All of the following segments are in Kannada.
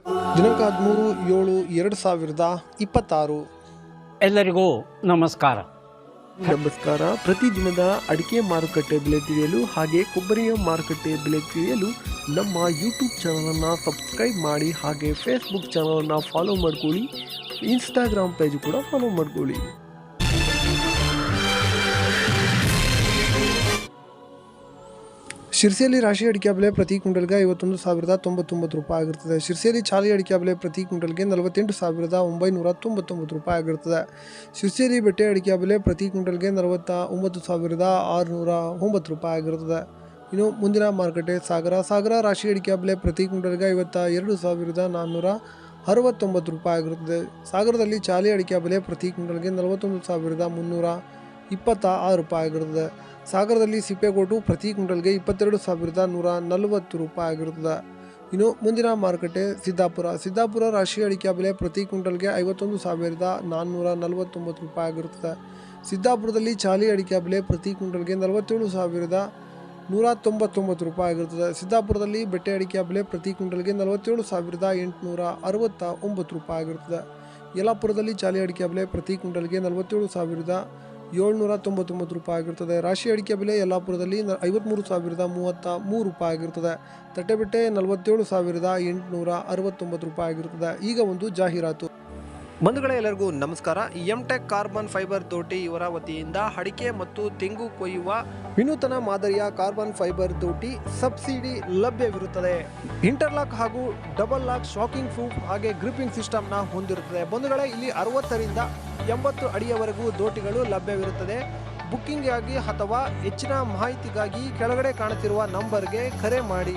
ದಿನಾಂಕ 13/7/2026. ಎಲ್ಲರಿಗೂ ನಮಸ್ಕಾರ. ಪ್ರತಿದಿನದ ಅಡಿಕೆ ಮಾರುಕಟ್ಟೆ ಬೆಲೆ ತಿಳಿಯಲು ಹಾಗೆ ಕೊಬ್ಬರಿಯ ಮಾರುಕಟ್ಟೆ ಬೆಲೆ ತಿಳಿಯಲು ನಮ್ಮ ಯೂಟ್ಯೂಬ್ ಚಾನಲನ್ನು ಸಬ್ಸ್ಕ್ರೈಬ್ ಮಾಡಿ, ಹಾಗೆ ಫೇಸ್ಬುಕ್ ಚಾನಲನ್ನು ಫಾಲೋ ಮಾಡ್ಕೊಳ್ಳಿ, ಇನ್ಸ್ಟಾಗ್ರಾಮ್ ಪೇಜ್ ಕೂಡ ಫಾಲೋ ಮಾಡ್ಕೊಳ್ಳಿ. ಶಿರ್ಸಿಯಲ್ಲಿ ರಾಶಿ ಅಡಿಕೆ ಬೆಲೆ ಪ್ರತಿ ಕ್ವಿಂಟಲ್ಗೆ 51,099 ರೂಪಾಯಿ ಆಗಿರುತ್ತದೆ. ಶಿರ್ಸಿಯಲ್ಲಿ ಚಾಲಿ ಅಡಿಕೆ ಬೆಲೆ ಪ್ರತಿ ಕ್ವಿಂಟಲ್ಗೆ 48,999 ರೂಪಾಯಿ ಆಗಿರುತ್ತದೆ. ಶಿರ್ಸಿಯಲ್ಲಿ ಬೆಟ್ಟೆ ಅಡಿಕೆ ಬೆಲೆ ಪ್ರತಿ ಕ್ವಿಂಟಲ್ಗೆ 49,609 ರೂಪಾಯಿ ಆಗಿರುತ್ತದೆ. ಇನ್ನು ಮುಂದಿನ ಮಾರುಕಟ್ಟೆ ಸಾಗರ ರಾಶಿ ಅಡಿಕೆ ಬೆಲೆ ಪ್ರತಿ ಕ್ವಿಂಟಲ್ಗೆ 52,469 ರೂಪಾಯಿ ಆಗಿರುತ್ತದೆ. ಸಾಗರದಲ್ಲಿ ಚಾಲಿ ಅಡಿಕೆ ಬೆಲೆ ಪ್ರತಿ ಕ್ವಿಂಟಲ್ಗೆ 41,326 ರೂಪಾಯಿ ಆಗಿರುತ್ತದೆ. ಸಾಗರದಲ್ಲಿ ಸಿಪ್ಪೆಗೋಟು ಪ್ರತಿ ಕ್ವಿಂಟಲ್ಗೆ 22,140 ರೂಪಾಯಿ ಆಗಿರುತ್ತದೆ. ಇನ್ನು ಮುಂದಿನ ಮಾರುಕಟ್ಟೆ ಸಿದ್ದಾಪುರ ರಾಶಿ ಅಡಿಕೆ ಬೆಲೆ ಪ್ರತಿ ಕ್ವಿಂಟಲ್ಗೆ 51,449 ರೂಪಾಯಿ ಆಗಿರುತ್ತದೆ. ಸಿದ್ದಾಪುರದಲ್ಲಿ ಚಾಲಿ ಅಡಿಕೆ ಬೆಲೆ ಪ್ರತಿ ಕ್ವಿಂಟಲ್ಗೆ 47,199 ರೂಪಾಯಿ ಆಗಿರುತ್ತದೆ. ಸಿದ್ದಾಪುರದಲ್ಲಿ ಬೆಟ್ಟೆ ಅಡಿಕೆ ಬೆಲೆ ಪ್ರತಿ ಕ್ವಿಂಟಲ್ಗೆ 47,869 ರೂಪಾಯಿ ಆಗಿರುತ್ತದೆ. ಯಲ್ಲಾಪುರದಲ್ಲಿ ಚಾಲಿ ಅಡಿಕೆ ಬೆಲೆ ಪ್ರತಿ ಕ್ವಿಂಟಲ್ಗೆ 47,799 ರೂಪಾಯಿ ಆಗಿರುತ್ತದೆ. ರಾಶಿ ಅಡಿಕೆ ಬೆಲೆ ಯಲ್ಲಾಪುರದಲ್ಲಿ 53,033 ರೂಪಾಯಿ ಆಗಿರುತ್ತದೆ. ತಟ್ಟೆಬೆಟ್ಟೆ 47,869 ರೂಪಾಯಿ ಆಗಿರುತ್ತದೆ. ಈಗ ಒಂದು ಜಾಹೀರಾತು. ಬಂಧುಗಳೇ, ಎಲ್ಲರಿಗೂ ನಮಸ್ಕಾರ. ಎಂಟೆಕ್ ಕಾರ್ಬನ್ ಫೈಬರ್ ತೋಟಿ ಇವರ ವತಿಯಿಂದ ಅಡಿಕೆ ಮತ್ತು ತೆಂಗು ಕೊಯ್ಯುವ ವಿನೂತನ ಮಾದರಿಯ ಕಾರ್ಬನ್ ಫೈಬರ್ ತೋಟಿ ಸಬ್ಸಿಡಿ ಲಭ್ಯವಿರುತ್ತದೆ. ಇಂಟರ್ಲಾಕ್ ಹಾಗೂ ಡಬಲ್ ಲಾಕ್ ಶಾಕಿಂಗ್ ಪ್ರೂಫ್ ಹಾಗೆ ಗ್ರಿಪ್ಪಿಂಗ್ ಸಿಸ್ಟಮ್ನ ಹೊಂದಿರುತ್ತದೆ. ಬಂಧುಗಳೇ, ಇಲ್ಲಿ 60ರಿಂದ 80 ಅಡಿಯವರೆಗೂ ದೋಟಿಗಳು ಲಭ್ಯವಿರುತ್ತದೆ. ಬುಕ್ಕಿಂಗ್ಗಾಗಿ ಅಥವಾ ಹೆಚ್ಚಿನ ಮಾಹಿತಿಗಾಗಿ ಕೆಳಗಡೆ ಕಾಣುತ್ತಿರುವ ನಂಬರ್ಗೆ ಕರೆ ಮಾಡಿ.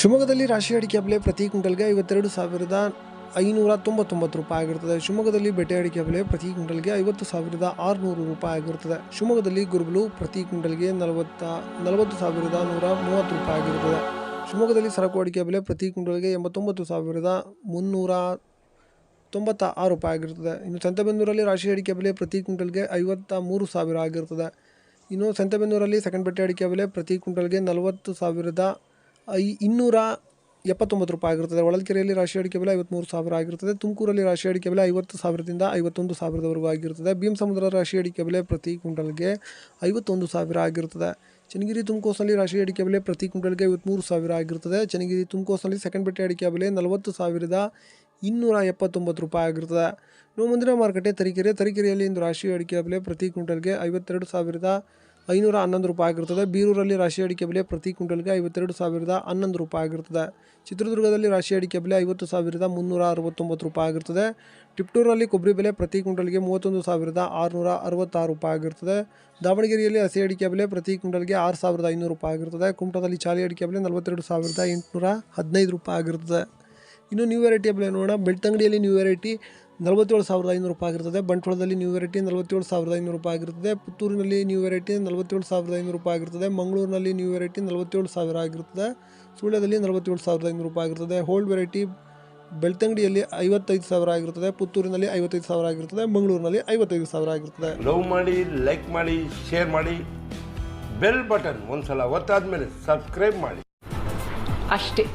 ಶಿವಮೊಗ್ಗದಲ್ಲಿ ರಾಶಿ ಅಡಿಕೆ ಬೆಲೆ ಪ್ರತಿ ಕ್ವಿಂಟಲ್ಗೆ 52,599 ರೂಪಾಯಿ ಆಗಿರುತ್ತದೆ. ಶಿವಮೊಗ್ಗದಲ್ಲಿ ಬೆಟ್ಟೆ ಅಡಿಕೆ ಬೆಲೆ ಪ್ರತಿ ಕ್ವಿಂಟಲ್ಗೆ 50,600 ರೂಪಾಯಿ ಆಗಿರುತ್ತದೆ. ಶಿವಮೊಗ್ಗದಲ್ಲಿ ಗುರುಬಲು ಪ್ರತಿ ಕ್ವಿಂಟಲ್ಗೆ 40,130 ರೂಪಾಯಿ ಆಗಿರುತ್ತದೆ. ಶಿವಮೊಗ್ಗದಲ್ಲಿ ಸರಕು ಅಡಿಕೆ ಬೆಲೆ ಪ್ರತಿ ಕ್ವಿಂಟಲ್ಗೆ 89,396 ರೂಪಾಯಿ ಆಗಿರುತ್ತದೆ. ಇನ್ನು ಸಂತೆಬೆನ್ನೂರಲ್ಲಿ ರಾಶಿ ಅಡಿಕೆ ಬೆಲೆ ಪ್ರತಿ ಕ್ವಿಂಟಲ್ಗೆ 53,000 ಆಗಿರುತ್ತದೆ. ಇನ್ನು ಸಂತೆಬೆನ್ನೂರಲ್ಲಿ ಸೆಕೆಂಡ್ ಬೆಟ್ಟೆ ಅಡಿಕೆ ಬೆಲೆ ಪ್ರತಿ ಕ್ವಿಂಟಲ್ಗೆ 40,279 ರೂಪಾಯಿ ಆಗಿರುತ್ತದೆ. ಹೊಳಲ್ಕೆರೆಯಲ್ಲಿ ರಾಶಿ ಅಡಿಕೆ ಬೆಲೆ 53,000 ಆಗಿರುತ್ತದೆ. ತುಮಕೂರಲ್ಲಿ ರಾಶಿ ಅಡಿಕೆ ಬೆಲೆ 50,000ದಿಂದ 51,000ವರೆಗೂ ಆಗಿರುತ್ತದೆ. ಭೀಮಸಮುದ್ರ ರಾಶಿ ಅಡಿಕೆ ಬೆಲೆ ಪ್ರತಿ ಕ್ವಿಂಟಲ್ಗೆ 51,000 ಆಗಿರುತ್ತದೆ. ಚನ್ನಗಿರಿ ತುಮಕೋಸ್ನಲ್ಲಿ ರಾಶಿ ಅಡಿಕೆ ಬೆಲೆ ಪ್ರತಿ ಕ್ವಿಂಟಲ್ಗೆ 53,000 ಆಗಿರುತ್ತದೆ. ಚನ್ನಗಿರಿ ತುಮಕೋಸ್ನಲ್ಲಿ ಸೆಕೆಂಡ್ ಬೆಟ್ಟೆ ಅಡಿಕೆ ಬೆಲೆ 40,279 ರೂಪಾಯಿ ಆಗಿರುತ್ತದೆ. ಇನ್ನು ಮುಂದಿನ ಮಾರುಕಟ್ಟೆ ತರೀಕೆರೆಯಲ್ಲಿ ಇಂದು ರಾಶಿ ಅಡಿಕೆ ಬೆಲೆ ಪ್ರತಿ ಕ್ವಿಂಟಲ್ಗೆ 52,511 ರೂಪಾಯಿ ಆಗಿರುತ್ತದೆ. ಬೀರೂರಲ್ಲಿ ರಾಶಿ ಅಡಿಕೆ ಬೆಲೆ ಪ್ರತಿ ಕ್ವಿಂಟಲ್ಗೆ 52,011 ರೂಪಾಯಿ ಆಗಿರುತ್ತದೆ. ಚಿತ್ರದುರ್ಗದಲ್ಲಿ ರಾಶಿ ಅಡಿಕೆ ಬೆಲೆ 50,369 ರೂಪಾಯಿ ಆಗಿರುತ್ತದೆ. ಟಿಪ್ಟೂರಲ್ಲಿ ಕೊಬ್ಬರಿ ಬೆಲೆ ಪ್ರತಿ ಕ್ವಿಂಟಲ್ಗೆ 31,666 ರೂಪಾಯಿ ಆಗಿರುತ್ತದೆ. ದಾವಣಗೆರೆಯಲ್ಲಿ ಹಸಿ ಅಡಿಕೆ ಬೆಲೆ ಪ್ರತಿ ಕ್ವಿಂಟಲ್ಗೆ 6,500 ರೂಪಾಯಿ ಆಗಿರುತ್ತದೆ. ಕುಮಟಾದಲ್ಲಿ ಚಾಲಿ ಅಡಿಕೆ ಬೆಲೆ 42,815 ರೂಪಾಯಿ ಆಗಿರುತ್ತದೆ. ಇನ್ನು ನ್ಯೂ ವೆರೈಟಿಯ ಬೆಲೆ ನೋಡೋಣ. ಬೆಳ್ತಂಗಡಿಯಲ್ಲಿ ನ್ಯೂ ವೆರೈಟಿ 47,500 ರೂಪಾಯಿ ಆಗಿರುತ್ತದೆ. ಬಂಟ್ವಾಳದಲ್ಲಿ ನ್ಯೂ ವೆರೈಟಿ 47,500 ರೂಪಾಯಿ ಆಗಿರುತ್ತದೆ. ಪುತ್ತೂರಿನಲ್ಲಿ ನ್ಯೂ ವೆರೈಟಿ 47,500 ರೂಪಾಯಿ ಆಗಿರುತ್ತದೆ. ಮಂಗಳೂರಿನಲ್ಲಿ ನ್ಯೂ ವೆರೈಟಿ 47,000 ಆಗಿರುತ್ತದೆ. ಸುಳ್ಯದಲ್ಲಿ 47,500 ರೂಪಾಯಿ ಆಗಿರುತ್ತದೆ. ಹೋಲ್ಡ್ ವೆರೈಟಿ ಬೆಳ್ತಂಗಡಿಯಲ್ಲಿ 55,000 ಆಗಿರುತ್ತದೆ. ಪುತ್ತೂರಿನಲ್ಲಿ 55,000 ಆಗಿರುತ್ತದೆ. ಮಂಗಳೂರಿನಲ್ಲಿ 55,000 ಆಗಿರುತ್ತದೆ. ಲವ್ ಮಾಡಿ, ಲೈಕ್ ಮಾಡಿ, ಶೇರ್ ಮಾಡಿ, ಬೆಲ್ ಬಟನ್ ಒಂದ್ಸಲ ಒತ್ತಾದ್ಮೇಲೆ ಸಬ್ಸ್ಕ್ರೈಬ್ ಮಾಡಿ ಅಷ್ಟೇ.